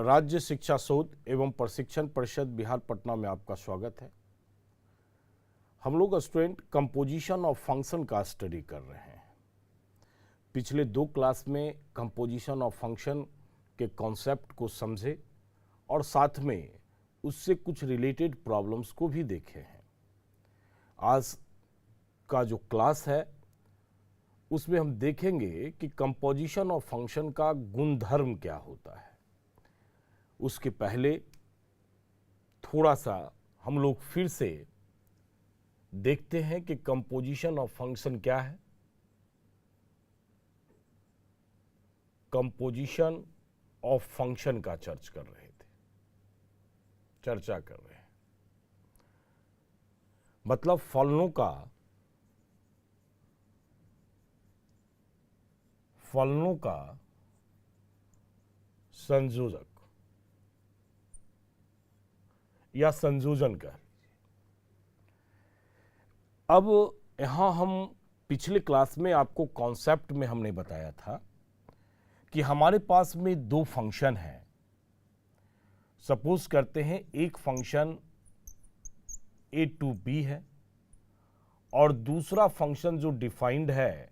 राज्य शिक्षा शोध एवं प्रशिक्षण परिषद बिहार पटना में आपका स्वागत है। हम लोग स्टूडेंट कंपोजिशन ऑफ फंक्शन का स्टडी कर रहे हैं। पिछले 2 क्लास में कंपोजिशन ऑफ फंक्शन के कॉन्सेप्ट को समझे और साथ में उससे कुछ रिलेटेड प्रॉब्लम्स को भी देखे हैं। आज का जो क्लास है उसमें हम देखेंगे कि कंपोजिशन ऑफ फंक्शन का गुणधर्म क्या होता है। उसके पहले थोड़ा सा हम लोग फिर से देखते हैं कि कंपोजिशन ऑफ फंक्शन क्या है। कंपोजिशन ऑफ फंक्शन का चर्चा कर रहे हैं। मतलब फलनों का संयोजक या संयोजन कह लीजिए। अब यहां हम पिछले क्लास में आपको कॉन्सेप्ट में हमने बताया था कि हमारे पास में 2 फंक्शन हैं। सपोज करते हैं एक फंक्शन a टू b है और दूसरा फंक्शन जो डिफाइंड है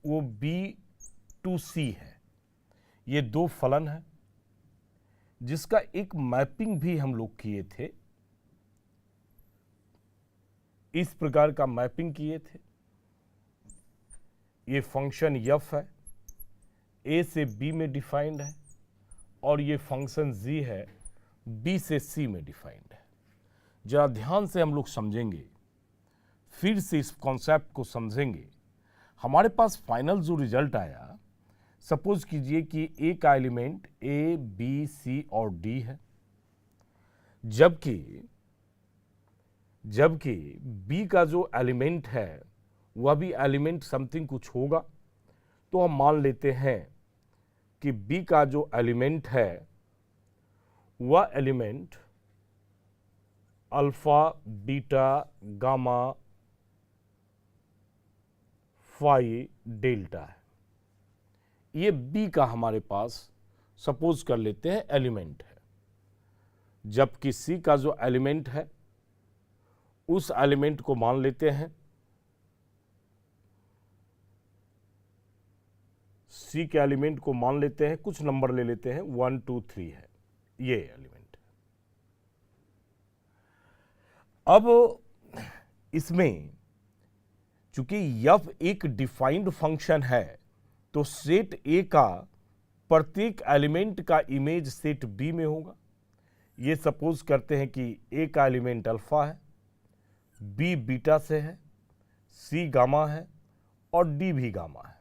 वो b टू c है। ये 2 फलन है जिसका एक मैपिंग भी हम लोग किए थे। इस प्रकार का मैपिंग किए थे। ये फंक्शन f है, a से b में डिफाइंड है और ये फंक्शन g है, b से c में डिफाइंड है। जरा ध्यान से हम लोग समझेंगे, फिर से इस कॉन्सेप्ट को समझेंगे। हमारे पास फाइनल जो रिजल्ट आया, सपोज कीजिए कि ए का एलिमेंट ए, बी, सी और डी है, जबकि बी का जो एलिमेंट है वह भी एलिमेंट समथिंग कुछ होगा। तो हम मान लेते हैं कि बी का जो एलिमेंट है वह element alpha, beta, gamma, phi, delta है। ये बी का हमारे पास सपोज कर लेते हैं एलिमेंट है, जबकि सी का जो एलिमेंट है उस एलिमेंट को मान लेते हैं सी के एलिमेंट को मान लेते हैं, कुछ नंबर ले लेते हैं, 1 2 3 है ये एलिमेंट है। अब इसमें चूंकि यफ एक डिफाइंड फंक्शन है तो सेट ए का प्रत्येक एलिमेंट का इमेज सेट बी में होगा। ये सपोज करते हैं कि ए का एलिमेंट अल्फा है, बी बीटा से है, सी गामा है और डी भी गामा है।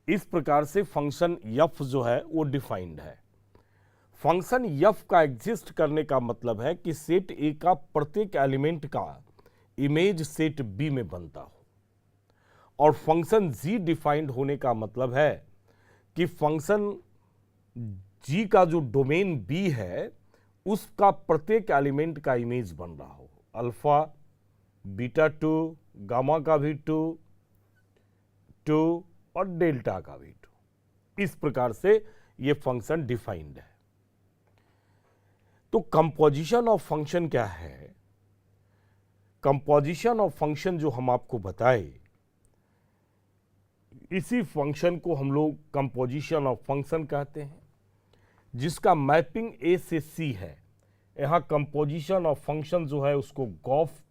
इस प्रकार से फंक्शन यफ जो है वो डिफाइंड है। फंक्शन यफ का एग्जिस्ट करने का मतलब है कि सेट ए का प्रत्येक एलिमेंट का इमेज सेट बी में बनता हो। और फंक्शन g डिफाइंड होने का मतलब है कि फंक्शन g का जो डोमेन b है उसका प्रत्येक एलिमेंट का इमेज बन रहा हो। अल्फा, बीटा 2, गामा का भी 2 और डेल्टा का भी 2। इस प्रकार से ये फंक्शन डिफाइंड है। तो कंपोजिशन ऑफ फंक्शन क्या है? कंपोजिशन ऑफ फंक्शन जो हम आपको बताए, इसी फंक्शन को हम लोग कंपोजिशन ऑफ फंक्शन कहते हैं, जिसका मैपिंग ए से सी है। यहाँ कंपोजिशन ऑफ फंक्शन जो है उसको गॉफ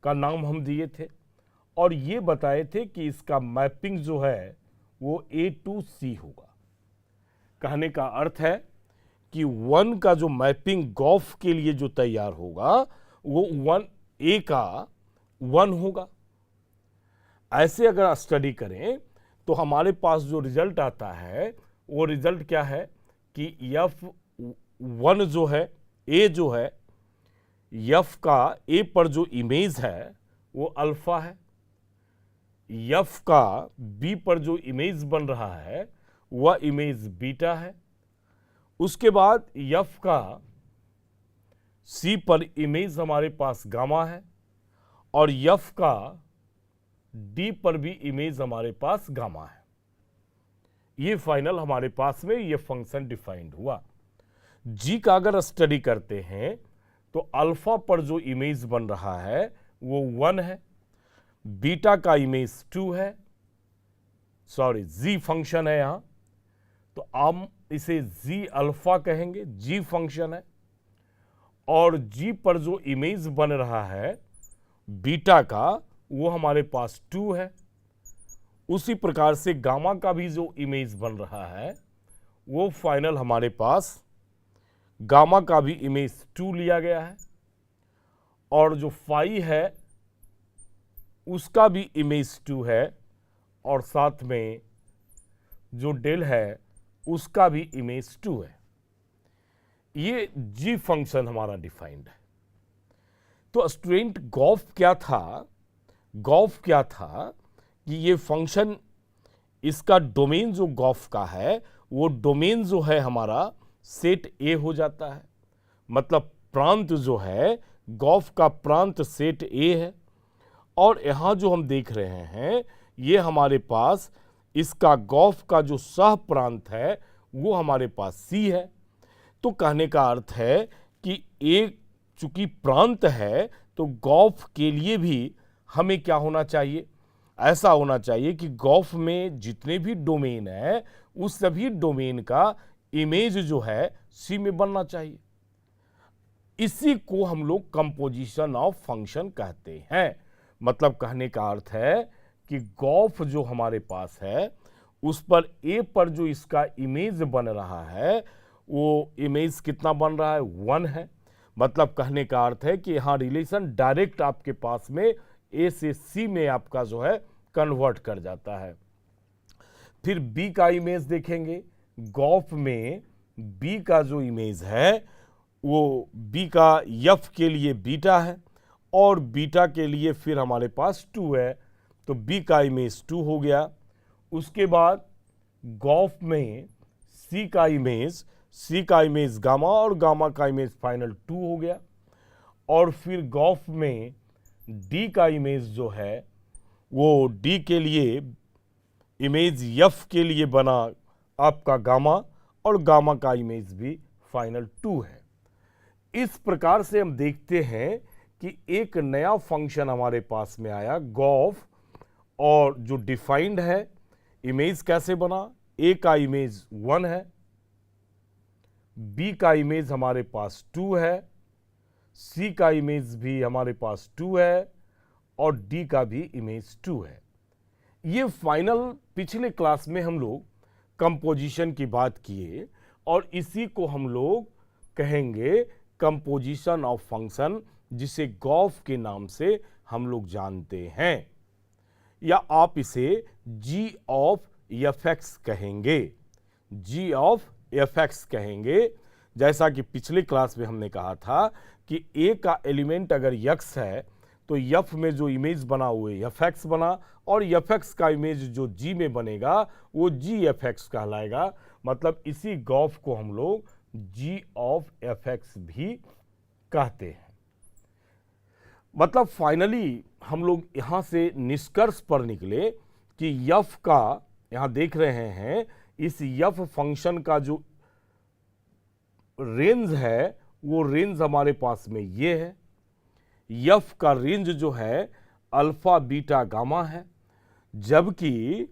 का नाम हम दिए थे और ये बताए थे कि इसका मैपिंग जो है वो ए टू सी होगा। कहने का अर्थ है कि 1 का जो मैपिंग गॉफ के लिए जो तैयार होगा वो 1 ए का 1 होगा। ऐसे अगर स्टडी करें तो हमारे पास जो रिजल्ट आता है वो रिजल्ट क्या है कि F1 जो है, A जो है, F का A पर जो इमेज है वो अल्फा है, F का B पर जो इमेज बन रहा है वह इमेज बीटा है। उसके बाद F का C पर इमेज हमारे पास गामा है और F का डी पर भी इमेज हमारे पास गामा है। ये फाइनल हमारे पास में ये फंक्शन डिफाइंड हुआ। जी का अगर स्टडी करते हैं तो अल्फा पर जो इमेज बन रहा है वो 1 है, बीटा का इमेज 2 है, सॉरी जी फंक्शन है यहां, तो हम इसे जी अल्फा कहेंगे, जी फंक्शन है। और जी पर जो इमेज बन रहा है बीटा का वो हमारे पास 2 है। उसी प्रकार से गामा का भी जो इमेज बन रहा है वो फाइनल हमारे पास गामा का भी इमेज 2 लिया गया है, और जो फाई है उसका भी इमेज 2 है, और साथ में जो डेल है उसका भी इमेज 2 है। ये जी फंक्शन हमारा डिफाइंड है। तो स्टूडेंट गॉफ क्या था? गॉफ क्या था कि ये फंक्शन, इसका डोमेन जो गॉफ का है वो डोमेन जो है हमारा सेट ए हो जाता है। मतलब प्रांत जो है गॉफ का प्रांत सेट ए है। और यहाँ जो हम देख रहे हैं ये हमारे पास इसका गॉफ का जो सह प्रांत है वो हमारे पास सी है। तो कहने का अर्थ है कि एक चूंकि प्रांत है तो गॉफ के लिए भी हमें क्या होना चाहिए? ऐसा होना चाहिए कि गॉफ में जितने भी डोमेन है उस सभी डोमेन का इमेज जो है सी में बनना चाहिए। इसी को हम लोग कंपोजिशन ऑफ फंक्शन कहते हैं। मतलब कहने का अर्थ है कि गॉफ जो हमारे पास है उस पर ए पर जो इसका इमेज बन रहा है वो इमेज कितना बन रहा है? 1 है। मतलब कहने का अर्थ है कि यहाँ रिलेशन डायरेक्ट आपके पास में ए से सी में आपका जो है कन्वर्ट कर जाता है। फिर बी का इमेज देखेंगे। गॉफ में बी का जो इमेज है वो बी का एफ के लिए बीटा है और बीटा के लिए फिर हमारे पास 2 है, तो बी का इमेज 2 हो गया। उसके बाद गॉफ में सी का इमेज गामा और गामा का इमेज फाइनल 2 हो गया। और फिर गॉफ में डी का इमेज जो है वो डी के लिए इमेज एफ के लिए बना आपका गामा और गामा का इमेज भी फाइनल 2 है। इस प्रकार से हम देखते हैं कि एक नया फंक्शन हमारे पास में आया गॉफ, और जो डिफाइंड है इमेज कैसे बना? ए का इमेज 1 है, बी का इमेज हमारे पास 2 है, सी का इमेज भी हमारे पास 2 है और डी का भी इमेज 2 है। ये फाइनल पिछले क्लास में हम लोग कंपोजिशन की बात किए और इसी को हम लोग कहेंगे कंपोजिशन ऑफ फंक्शन, जिसे गॉफ के नाम से हम लोग जानते हैं, या आप इसे जी ऑफ एफ एक्स कहेंगे। जी ऑफ एफ एक्स कहेंगे। जैसा कि पिछले क्लास में हमने कहा था कि ए का एलिमेंट अगर यक्स है तो यफ में जो इमेज बना हुए एफ एक्स बना, और एफ एक्स का इमेज जो जी में बनेगा वो जी एफ एक्स कहलाएगा। मतलब इसी गॉफ को हम लोग जी ऑफ एफ एक्स भी कहते हैं। मतलब फाइनली हम लोग यहां से निष्कर्ष पर निकले कि यफ का, यहां देख रहे हैं इस यफ फंक्शन का जो रेंज है वो रेंज हमारे पास में ये है। यफ का रेंज जो है अल्फा बीटा गामा है, जबकि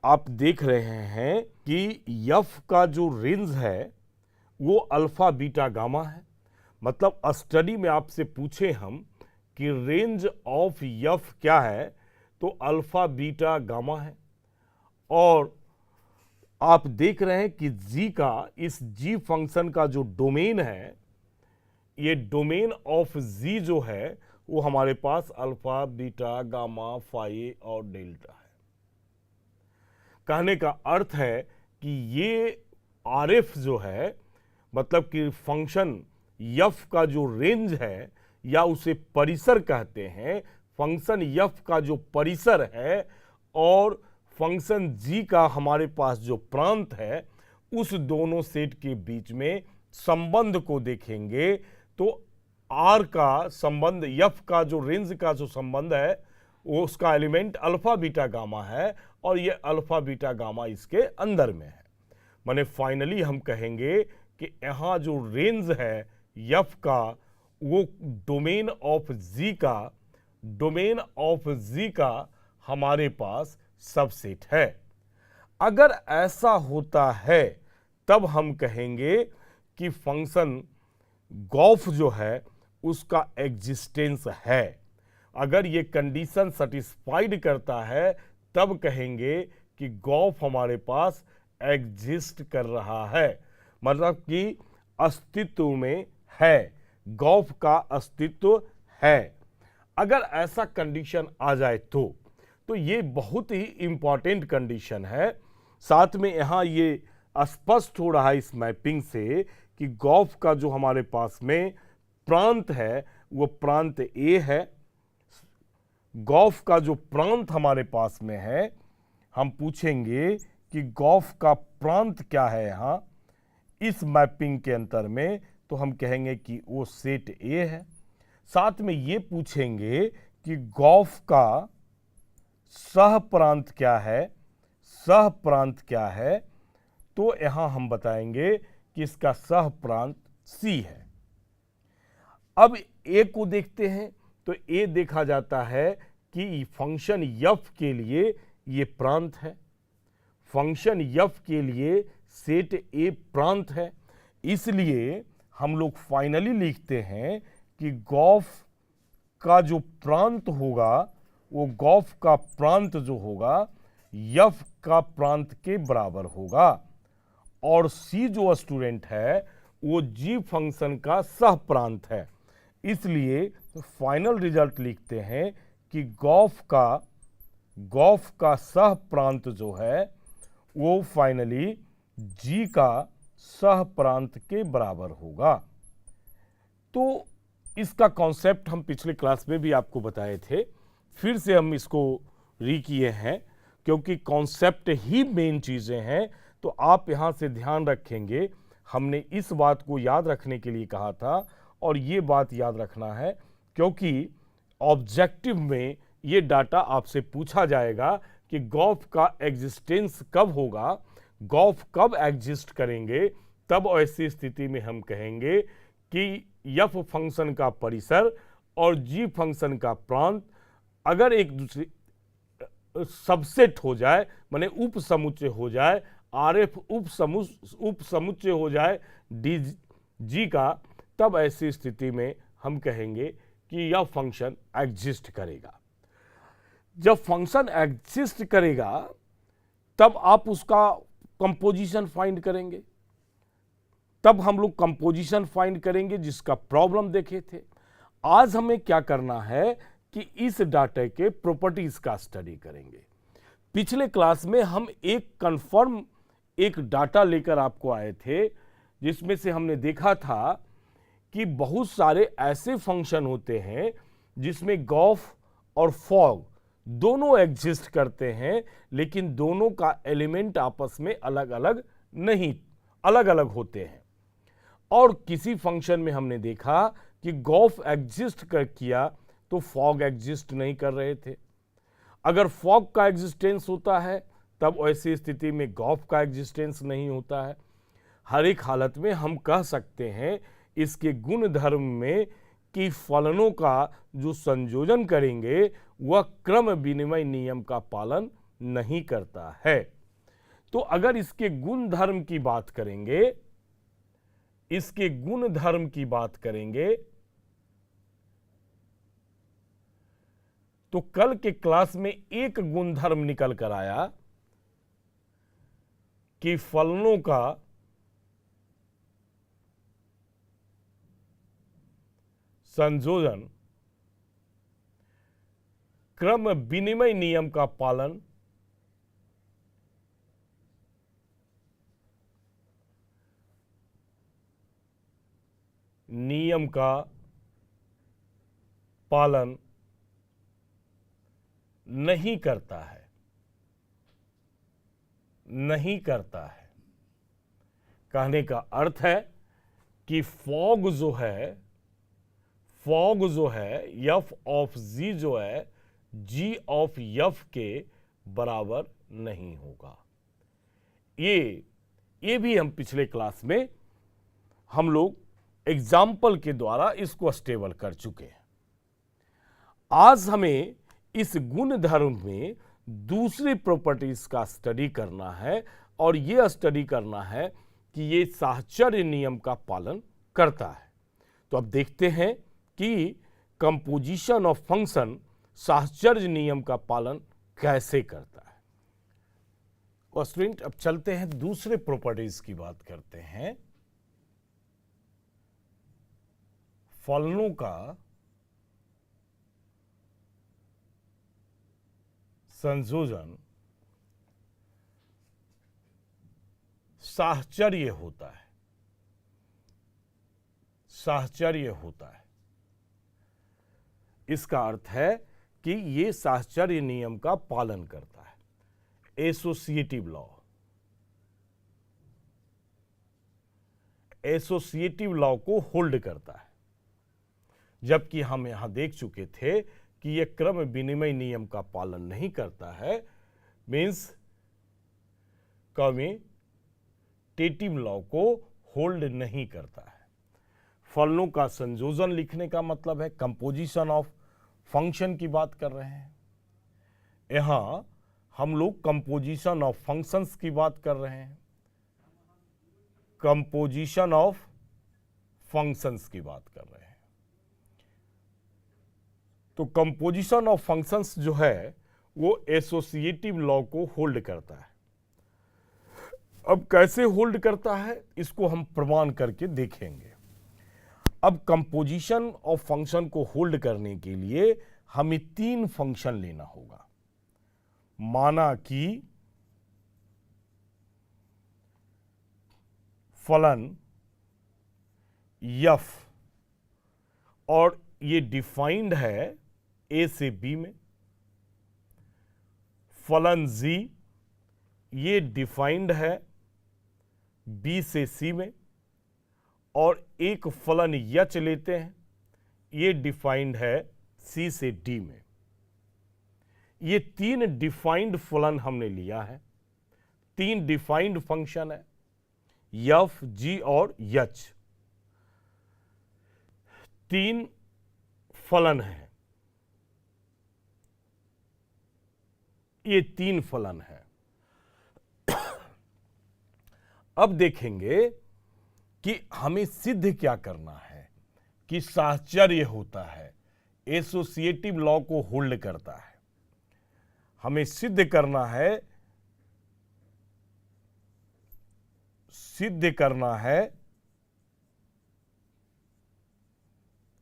आप देख रहे हैं कि यफ का जो रेंज है वो अल्फा बीटा गामा है। मतलब स्टडी में आपसे पूछे हम कि रेंज ऑफ यफ क्या है, तो अल्फा बीटा गामा है। और आप देख रहे हैं कि जी का, इस जी फंक्शन का जो डोमेन है, ये डोमेन ऑफ जी जो है वो हमारे पास अल्फा बीटा गामा फाई और डेल्टा है। कहने का अर्थ है कि ये आर एफ जो है, मतलब कि फंक्शन यफ का जो रेंज है या उसे परिसर कहते हैं, फंक्शन यफ का जो परिसर है और फंक्शन जी का हमारे पास जो प्रांत है, उस दोनों सेट के बीच में संबंध को देखेंगे तो आर का संबंध, यफ का जो रेंज का जो संबंध है वो उसका एलिमेंट अल्फा बीटा गामा है और ये अल्फा बीटा गामा इसके अंदर में है। माने फाइनली हम कहेंगे कि यहाँ जो रेंज है एफ का वो डोमेन ऑफ जी का हमारे पास सबसेट है। अगर ऐसा होता है तब हम कहेंगे कि फंक्शन गॉफ जो है उसका एग्जिस्टेंस है। अगर ये कंडीशन सेटिस्फाइड करता है तब कहेंगे कि गॉफ हमारे पास एग्जिस्ट कर रहा है, मतलब कि अस्तित्व में है, गॉफ का अस्तित्व है। अगर ऐसा कंडीशन आ जाए तो ये बहुत ही इंपॉर्टेंट कंडीशन है। साथ में यहाँ ये स्पष्ट हो रहा है इस मैपिंग से कि गॉफ का जो हमारे पास में प्रांत है वो प्रांत ए है। गॉफ का जो प्रांत हमारे पास में है, हम पूछेंगे कि गॉफ का प्रांत क्या है यहाँ इस मैपिंग के अंतर में, तो हम कहेंगे कि वो सेट ए है। साथ में ये पूछेंगे कि गॉफ का सह प्रांत क्या है, सह प्रांत क्या है, तो यहां हम बताएंगे कि इसका सह प्रांत सी है। अब ए को देखते हैं तो ए देखा जाता है कि फंक्शन एफ के लिए ये प्रांत है, फंक्शन एफ के लिए सेट ए प्रांत है। इसलिए हम लोग फाइनली लिखते हैं कि गॉफ का जो प्रांत होगा वो गॉफ का प्रांत जो होगा एफ का प्रांत के बराबर होगा, और सी जो स्टूडेंट है वो जी फंक्शन का सह प्रांत है। इसलिए फाइनल रिजल्ट लिखते हैं कि गॉफ का सह प्रांत जो है वो फाइनली जी का सह प्रांत के बराबर होगा। तो इसका कॉन्सेप्ट हम पिछले क्लास में भी आपको बताए थे, फिर से हम इसको किए हैं क्योंकि कॉन्सेप्ट ही मेन चीज़ें हैं। तो आप यहाँ से ध्यान रखेंगे, हमने इस बात को याद रखने के लिए कहा था और ये बात याद रखना है क्योंकि ऑब्जेक्टिव में ये डाटा आपसे पूछा जाएगा कि गॉफ का एग्जिस्टेंस कब होगा, गॉफ कब एग्जिस्ट करेंगे। तब ऐसी स्थिति में हम कहेंगे कि एफ फंक्शन का परिसर और जी फंक्शन का प्रांत अगर एक दूसरे सबसेट हो जाए, माने उप समुच्चय हो जाए, आर एफ उप समुच्चय हो जाए डी जी का, तब ऐसी स्थिति में हम कहेंगे कि यह फंक्शन एग्जिस्ट करेगा। जब फंक्शन एग्जिस्ट करेगा तब आप उसका कंपोजिशन फाइंड करेंगे, तब हम लोग कंपोजिशन फाइंड करेंगे जिसका प्रॉब्लम देखे थे। आज हमें क्या करना है कि इस डाटा के प्रॉपर्टीज का स्टडी करेंगे। पिछले क्लास में हम एक डाटा लेकर आपको आए थे जिसमें से हमने देखा था कि बहुत सारे ऐसे फंक्शन होते हैं जिसमें गॉफ और फॉग दोनों एग्जिस्ट करते हैं, लेकिन दोनों का एलिमेंट आपस में अलग अलग होते हैं। और किसी फंक्शन में हमने देखा कि गॉफ एग्जिस्ट किया तो फॉग एग्जिस्ट नहीं कर रहे थे। अगर फॉग का एग्जिस्टेंस होता है तब ऐसी स्थिति में गॉफ का एग्जिस्टेंस नहीं होता है। हर एक हालत में हम कह सकते हैं इसके गुण धर्म में कि फलनों का जो संयोजन करेंगे वह क्रम विनिमय नियम का पालन नहीं करता है। तो अगर इसके गुण धर्म की बात करेंगे, तो कल के क्लास में एक गुणधर्म निकल कर आया कि फलनों का संयोजन क्रम विनिमय नियम का पालन नहीं करता है। कहने का अर्थ है कि फॉग जो है एफ ऑफ जी जो है जी ऑफ एफ के बराबर नहीं होगा। ये भी हम पिछले क्लास में हम लोग एग्जाम्पल के द्वारा इसको स्टेबल कर चुके हैं। आज हमें इस गुण धर्म में दूसरी प्रॉपर्टीज का स्टडी करना है और यह स्टडी करना है कि ये साहचर्य नियम का पालन करता है। तो अब देखते हैं कि कंपोजिशन ऑफ फंक्शन साहचर्य नियम का पालन कैसे करता है। और स्टूडेंट अब चलते हैं दूसरे प्रॉपर्टीज की बात करते हैं। फलनों का संयोजन साहचर्य होता है। साहचर्य होता है, इसका अर्थ है कि ये साहचर्य नियम का पालन करता है। एसोसिएटिव लॉ, एसोसिएटिव लॉ को होल्ड करता है। जबकि हम यहां देख चुके थे कि यह क्रम विनिमय नियम का पालन नहीं करता है, मीन्स कम्यूटेटिव लॉ को होल्ड नहीं करता है। फलनों का संयोजन लिखने का मतलब है कंपोजिशन ऑफ फंक्शन की बात कर रहे हैं। यहां हम लोग कंपोजिशन ऑफ फंक्शंस की बात कर रहे हैं, कंपोजिशन ऑफ फंक्शंस की बात कर रहे हैं। तो कंपोजिशन ऑफ फंक्शंस जो है वो एसोसिएटिव लॉ को होल्ड करता है। अब कैसे होल्ड करता है इसको हम प्रमाण करके देखेंगे। अब कंपोजिशन ऑफ फंक्शन को होल्ड करने के लिए हमें 3 फंक्शन लेना होगा। माना कि फलन f और ये डिफाइंड है a से b में, फलन g ये डिफाइंड है b से c में, और एक फलन h लेते हैं, ये डिफाइंड है c से d में। ये 3 डिफाइंड फलन हमने लिया है, 3 डिफाइंड फंक्शन है f, g और h। 3 फलन है, ये 3 फलन है। अब देखेंगे कि हमें सिद्ध क्या करना है कि साहचर्य होता है, एसोसिएटिव लॉ को होल्ड करता है। हमें सिद्ध करना है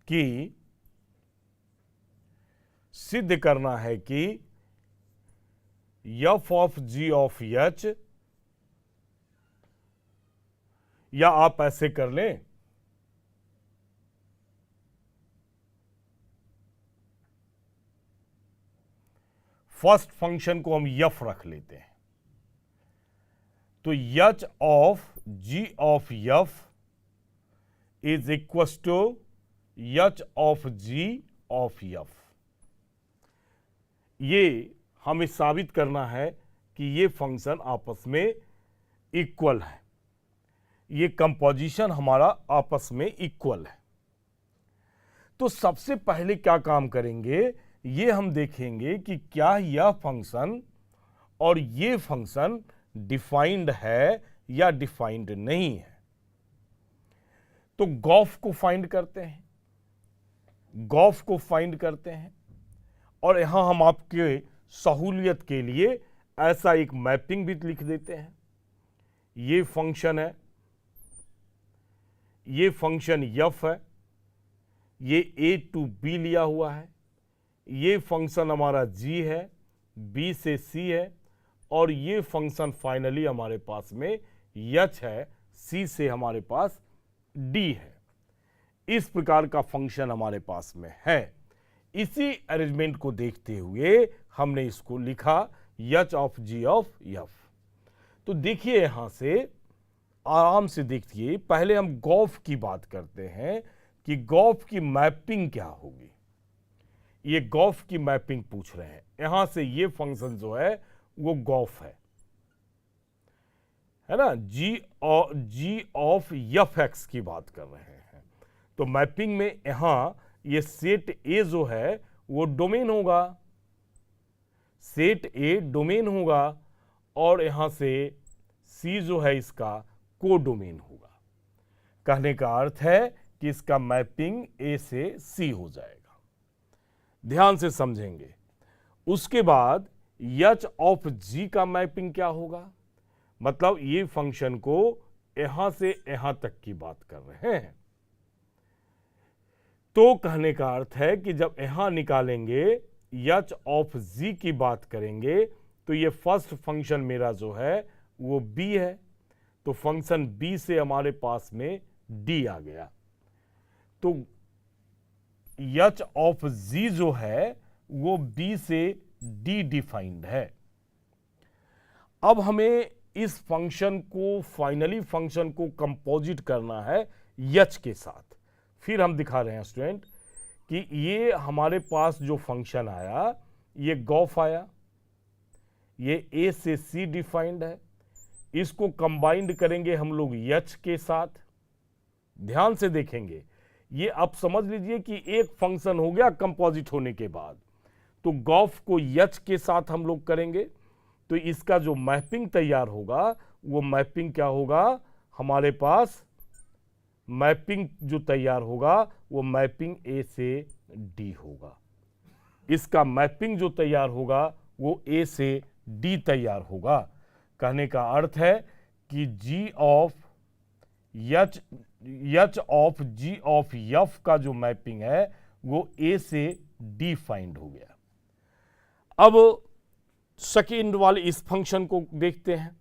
कि f of g of h, या आप ऐसे कर लें फर्स्ट फंक्शन को हम f रख लेते हैं, तो h of g of f is equal to h of g of f। ये हमें साबित करना है कि ये फंक्शन आपस में इक्वल है, ये कंपोजिशन हमारा आपस में इक्वल है। तो सबसे पहले क्या काम करेंगे, ये हम देखेंगे कि क्या यह फंक्शन और ये फंक्शन डिफाइंड है या डिफाइंड नहीं है। तो गॉफ को फाइंड करते हैं, और यहां हम आपके सहूलियत के लिए ऐसा एक मैपिंग भी लिख देते हैं। ये फंक्शन है, ये फंक्शन f है, ये a टू b लिया हुआ है, ये फंक्शन हमारा g है, b से c है, और ये फंक्शन फाइनली हमारे पास में h है, c से हमारे पास d है। इस प्रकार का फंक्शन हमारे पास में है। इसी अरेंजमेंट को देखते हुए हमने इसको लिखा h of g of f। तो देखिए यहां से आराम से देखिए, पहले हम गॉफ की बात करते हैं कि गॉफ की मैपिंग क्या होगी। ये गॉफ की मैपिंग पूछ रहे हैं, यहां से ये फंक्शन जो है वो गॉफ है है ना, जी ऑफ एफ एक्स की बात कर रहे हैं। तो मैपिंग में यहां ये सेट ए जो है वो डोमेन होगा, सेट ए डोमेन होगा, और यहां से सी जो है इसका को डोमेन होगा। कहने का अर्थ है कि इसका मैपिंग ए से सी हो जाएगा। ध्यान से समझेंगे। उसके बाद एच ऑफ जी का मैपिंग क्या होगा, मतलब ये फंक्शन को यहां से यहां तक की बात कर रहे हैं। तो कहने का अर्थ है कि जब यहां निकालेंगे एच ऑफ जी की बात करेंगे तो ये फर्स्ट फंक्शन मेरा जो है वो बी है, तो फंक्शन बी से हमारे पास में डी आ गया। तो एच ऑफ जी जो है वो बी से डी डिफाइंड है। अब हमें इस फंक्शन को, फाइनली फंक्शन को कंपोजिट करना है एच के साथ। फिर हम दिखा रहे हैं स्टूडेंट कि ये हमारे पास जो फंक्शन आया ये गॉफ आया, ये ए से सी डिफाइंड है, इसको कंबाइंड करेंगे हम लोग एच के साथ। ध्यान से देखेंगे, ये आप समझ लीजिए कि एक फंक्शन हो गया कंपोजिट होने के बाद, तो गॉफ को एच के साथ हम लोग करेंगे, तो इसका जो मैपिंग तैयार होगा वो मैपिंग क्या होगा, हमारे पास मैपिंग जो तैयार होगा वो मैपिंग ए से डी होगा। इसका मैपिंग जो तैयार होगा वो ए से डी तैयार होगा। कहने का अर्थ है कि G of H of G of F का जो मैपिंग है वो ए से डी फाइंड हो गया। अब सेकेंड वाले इस फंक्शन को देखते हैं।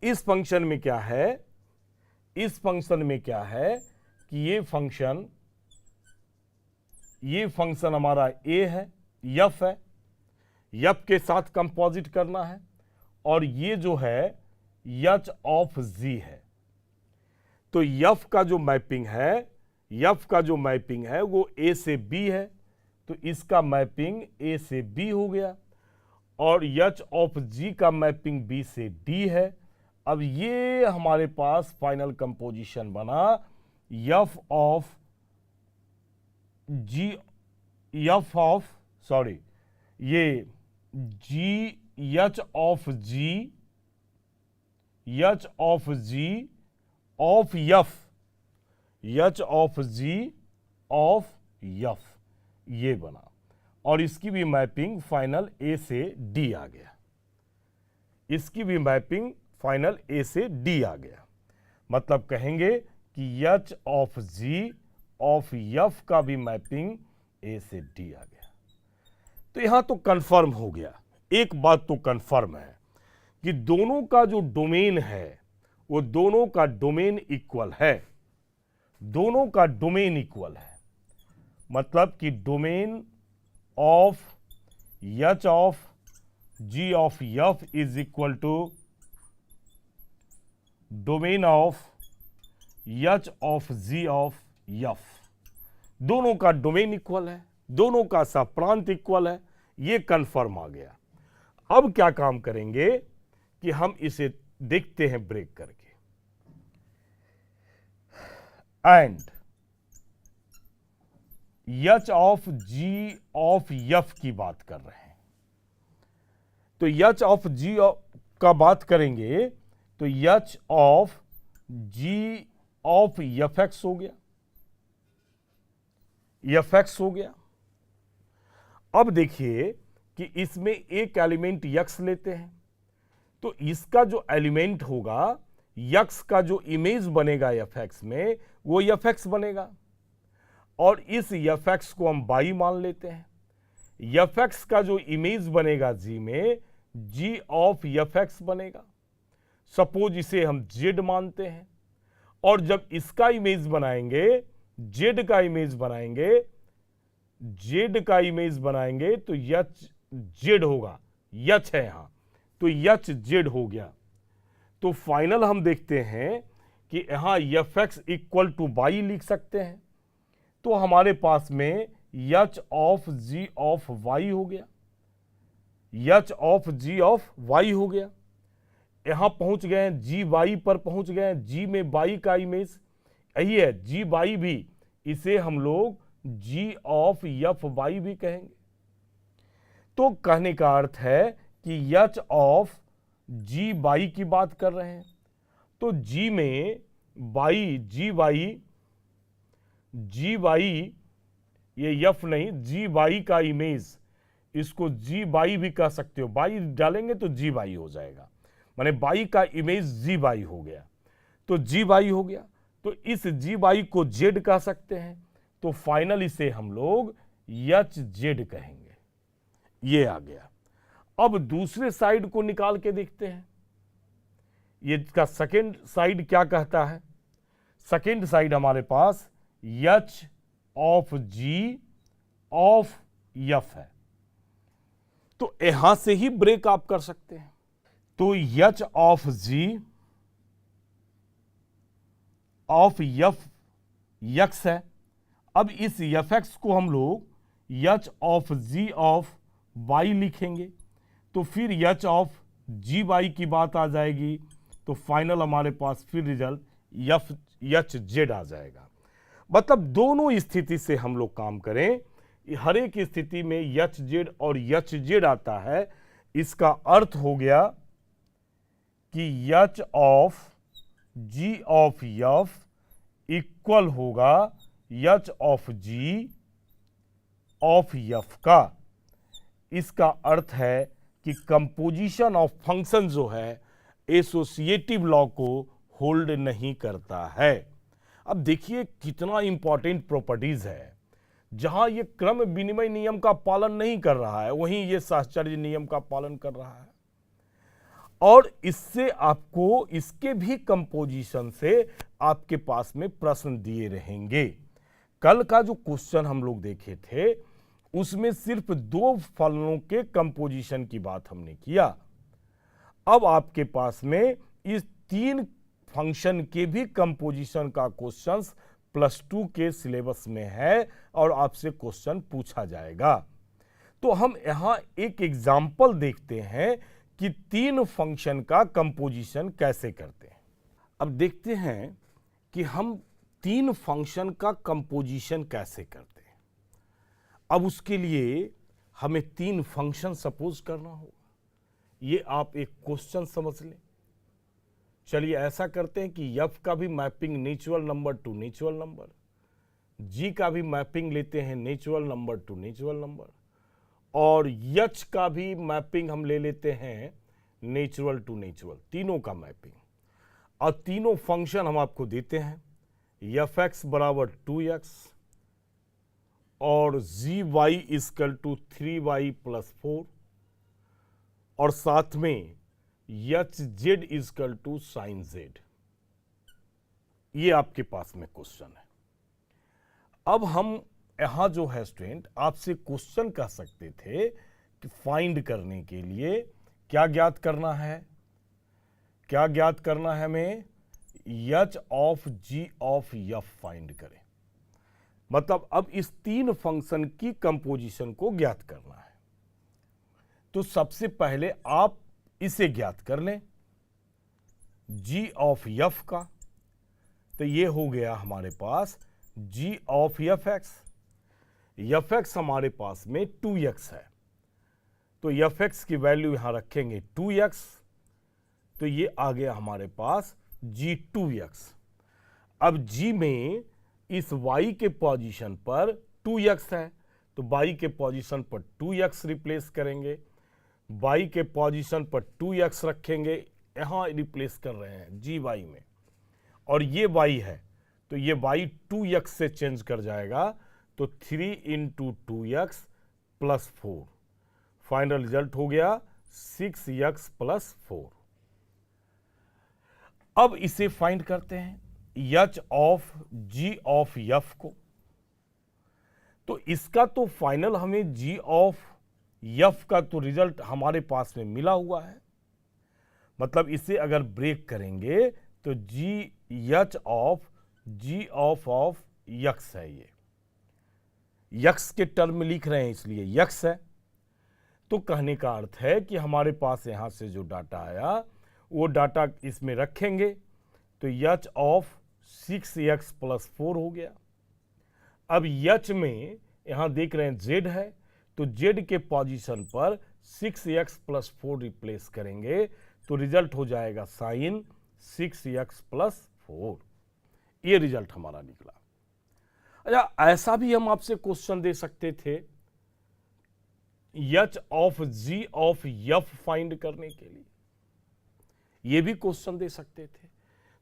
इस फंक्शन में क्या है, इस फंक्शन में क्या है कि ये फंक्शन हमारा ए है, एफ है, एफ के साथ कंपोजिट करना है, और ये जो है एच ऑफ जी है। तो एफ का जो मैपिंग है, एफ का जो मैपिंग है वो ए से बी है, तो इसका मैपिंग ए से बी हो गया, और एच ऑफ जी का मैपिंग बी से डी है। अब ये हमारे पास फाइनल कंपोजिशन बना F of G, F of sorry ये G H of G, H of G of F, H of G of F, ये बना, और इसकी भी मैपिंग फाइनल ए से डी आ गया। इसकी भी मैपिंग फाइनल ए से डी आ गया। मतलब कहेंगे कि H of G of F का भी मैपिंग ए से डी आ गया। तो यहां तो कंफर्म हो गया, एक बात तो कंफर्म है कि दोनों का जो डोमेन है वो दोनों का डोमेन इक्वल है, दोनों का डोमेन इक्वल है। मतलब कि domain of H of G of F is equal to domain of H of G of F. दोनों का डोमेन इक्वल है, दोनों का सब प्रांत इक्वल है, ये कंफर्म आ गया। अब क्या काम करेंगे कि हम इसे देखते हैं ब्रेक करके। And H of G of F की बात कर रहे हैं, तो एच ऑफ जी का बात करेंगे तो H of G of F X हो गया, एफ एक्स हो गया। अब देखिए कि इसमें एक एलिमेंट यक्स लेते हैं, तो इसका जो एलिमेंट होगा, यक्स का जो इमेज बनेगा एफ एक्स में वो एफ एक्स बनेगा, और इस एफ एक्स को हम बाई मान लेते हैं। एफ एक्स का जो इमेज बनेगा जी में, जी ऑफ एफ एक्स बनेगा। सपोज इसे हम जेड मानते हैं, और जब इसका इमेज बनाएंगे, जेड का इमेज बनाएंगे, जेड का इमेज बनाएंगे तो एच जेड होगा, एच है यहां, तो एच जेड हो गया। तो फाइनल हम देखते हैं कि यहां F X equal to Y लिख सकते हैं, तो हमारे पास में H of G of Y हो गया, H of G of Y हो गया। यहां पहुंच गए हैं, जी वाई पर पहुंच गए हैं, जी में वाई का इमेज यही है, जी वाई भी, इसे हम लोग जी ऑफ एफ वाई भी कहेंगे। तो कहने का अर्थ है कि एच ऑफ जी वाई की बात कर रहे हैं, तो जी में वाई, जी वाई ये एफ नहीं, जी वाई का इमेज, इसको जी वाई भी कह सकते हो, वाई डालेंगे तो जी वाई हो जाएगा, माने वाई का इमेज जी वाई हो गया, तो जी वाई हो गया। तो इस जी वाई को जेड कह सकते हैं, तो फाइनल इसे हम लोग एच जेड कहेंगे। ये आ गया। अब दूसरे साइड को निकाल के देखते हैं, ये का सेकेंड साइड क्या कहता है। सेकेंड साइड हमारे पास H of G of F है, तो यहां से ही ब्रेक आप कर सकते हैं। तो H of G of F X है। अब इस एफ एक्स को हम लोग H of G of Y लिखेंगे, तो फिर एच ऑफ जी वाई की बात आ जाएगी, तो फाइनल हमारे पास फिर रिजल्ट एफ एच जेड आ जाएगा। मतलब दोनों स्थिति से हम लोग काम करें, हर एक स्थिति में एच जेड और एच जेड आता है, इसका अर्थ हो गया कि H of G of F equal होगा H of G of F का। इसका अर्थ है कि कंपोजिशन ऑफ फंक्शन जो है एसोसिएटिव लॉ को होल्ड नहीं करता है। अब देखिए कितना इंपॉर्टेंट प्रॉपर्टीज है, जहां ये क्रम विनिमय नियम का पालन नहीं कर रहा है, वहीं ये साहचर्य नियम का पालन कर रहा है। और इससे आपको इसके भी कंपोजिशन से आपके पास में प्रश्न दिए रहेंगे। कल का जो क्वेश्चन हम लोग देखे थे उसमें सिर्फ दो फलनों के कंपोजिशन की बात हमने किया। अब आपके पास में इस तीन फंक्शन के भी कंपोजिशन का क्वेश्चंस +2 के सिलेबस में है और आपसे क्वेश्चन पूछा जाएगा। तो हम यहां एक एग्जाम्पल देखते हैं कि तीन फंक्शन का कंपोजिशन कैसे करते हैं। अब देखते हैं कि हम तीन फंक्शन का कंपोजिशन कैसे करते हैं। अब उसके लिए हमें तीन फंक्शन सपोज करना होगा। ये आप एक क्वेश्चन समझ लें। चलिए ऐसा करते हैं कि एफ का भी mapping natural number to natural number, G का भी मैपिंग लेते हैं natural number to natural number, और एच का भी मैपिंग हम ले लेते हैं नेचुरल टू नेचुरल, तीनों का मैपिंग। और तीनों फंक्शन हम आपको देते हैं, एफ एक्स बराबर 2x और जी वाई इजकल टू 3y + 4, और साथ में H Z equal to sine Z. ये आपके पास में क्वेश्चन है। अब हम यहां जो है स्टूडेंट आपसे क्वेश्चन कह सकते थे कि फाइंड करने के लिए क्या ज्ञात करना है, क्या ज्ञात करना है हमें, H of G of F find करें। मतलब अब इस तीन फंक्शन की कंपोजिशन को ज्ञात करना है। तो सबसे पहले आप इसे ज्ञात कर लें, जी ऑफ एफ का, तो ये हो गया हमारे पास जी ऑफ एफ एक्स हमारे पास में 2x है, तो एफ एक्स की वैल्यू यहां रखेंगे 2x, तो ये आ गया हमारे पास जी 2x। अब g में इस y के पोजीशन पर 2x है, तो y के पोजीशन पर 2x रिप्लेस करेंगे, y के पोजीशन पर 2x रखेंगे, यहां रिप्लेस कर रहे हैं जी y में, और ये y है तो ये y 2x से चेंज कर जाएगा, तो 3 × 2x + 4, फाइनल रिजल्ट हो गया 6x + 4। अब इसे फाइंड करते हैं H of G of F को। तो इसका तो फाइनल हमें जी ऑफ एफ का तो रिजल्ट हमारे पास में मिला हुआ है, मतलब इसे अगर ब्रेक करेंगे तो G H of G of X है, ये एक्स के टर्म में लिख रहे हैं इसलिए एक्स है। तो कहने का अर्थ है कि हमारे पास यहां से जो डाटा आया वो डाटा इसमें रखेंगे तो h ऑफ 6x प्लस 4 हो गया। अब h में यहां देख रहे हैं z है, तो z के पोजीशन पर 6x प्लस 4 रिप्लेस करेंगे तो रिजल्ट हो जाएगा साइन 6x प्लस 4। ये रिजल्ट हमारा निकला। अच्छा, ऐसा भी हम आपसे क्वेश्चन दे सकते थे h of g of f find करने के लिए, ये भी क्वेश्चन दे सकते थे।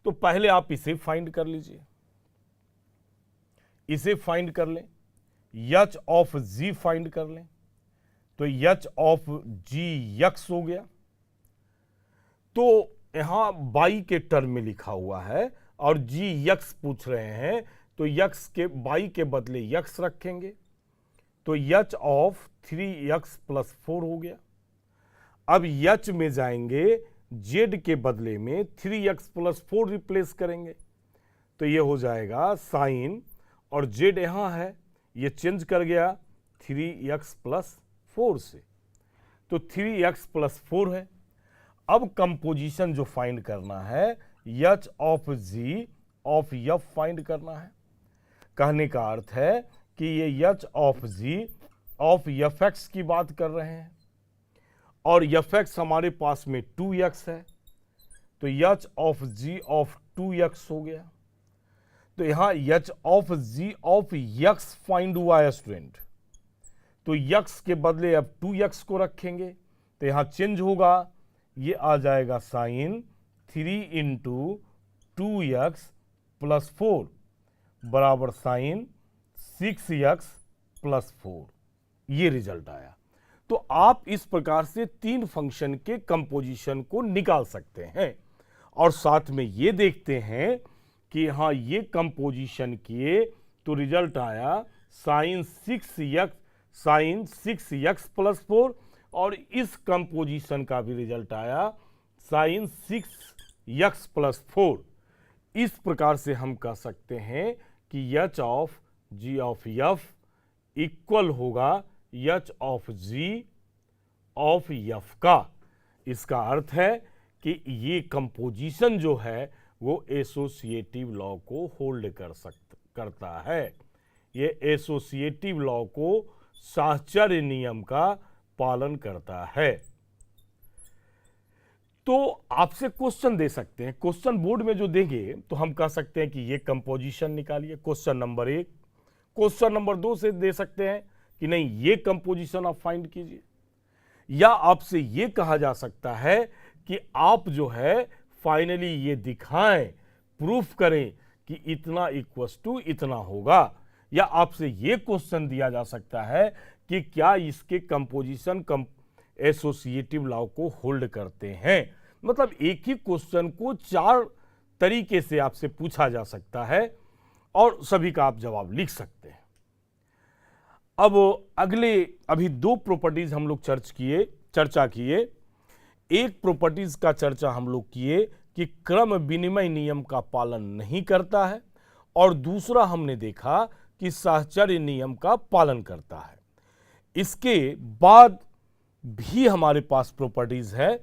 तो पहले आप इसे फाइंड कर लीजिए, इसे फाइंड कर लें, h ऑफ g फाइंड कर लें तो h ऑफ g x हो गया। तो यहां y के टर्म में लिखा हुआ है और g x पूछ रहे हैं तो x के y के बदले x रखेंगे तो h ऑफ 3x प्लस 4 हो गया। अब h में जाएंगे, z के बदले में 3x प्लस 4 रिप्लेस करेंगे तो ये हो जाएगा साइन, और z यहां है ये चेंज कर गया 3x प्लस 4 से, तो 3x प्लस 4 है। अब कंपोजिशन जो फाइंड करना है h of g of f find करना है। कहने का अर्थ है कि ये h of g of fx की बात कर रहे हैं और fx हमारे पास में 2x है तो h of g of 2x हो गया। तो यहां h of g of x find हुआ है स्टूडेंट, तो x के बदले अब 2x को रखेंगे तो यहां चेंज होगा, ये आ जाएगा साइन 3 इंटू 2x प्लस 4 बराबर साइन 6x प्लस 4। ये रिजल्ट आया। तो आप इस प्रकार से 3 फंक्शन के कंपोजिशन को निकाल सकते हैं और साथ में ये देखते हैं कि हाँ ये कंपोजिशन किए तो रिजल्ट आया साइन 6x प्लस 4 और इस कंपोजिशन का भी रिजल्ट आया साइन 6x प्लस 4। इस प्रकार से हम कह सकते हैं कि h of g of f equal होगा h of g of f का। इसका अर्थ है कि ये कंपोजिशन जो है वो एसोसिएटिव लॉ को होल्ड करता है। ये एसोसिएटिव लॉ को साहचर्य नियम का पालन करता है। तो आपसे क्वेश्चन दे सकते हैं, क्वेश्चन बोर्ड में जो देंगे तो हम कह सकते हैं कि ये कंपोजिशन निकालिए, क्वेश्चन नंबर 1। क्वेश्चन नंबर 2 से दे सकते हैं कि नहीं ये कंपोजिशन आप फाइंड कीजिए, या आपसे ये कहा जा सकता है कि आप जो है फाइनली ये दिखाएं, प्रूफ करें कि इतना इक्वल्स टू इतना होगा, या आपसे ये क्वेश्चन दिया जा सकता है कि क्या इसके कंपोजिशन एसोसिएटिव लॉ को होल्ड करते हैं। मतलब एक ही क्वेश्चन को 4 तरीके से आपसे पूछा जा सकता है और सभी का आप जवाब लिख सकते हैं। अब अभी 2 प्रॉपर्टीज हम लोग चर्चा किए। एक प्रॉपर्टीज का चर्चा हम लोग किए कि क्रम विनिमय नियम का पालन नहीं करता है, और दूसरा हमने देखा कि साहचर्य नियम का पालन करता है। इसके बाद भी हमारे पास प्रॉपर्टीज है,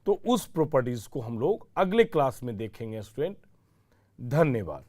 तो उस प्रॉपर्टीज को हम लोग अगले क्लास में देखेंगे स्टूडेंट। धन्यवाद।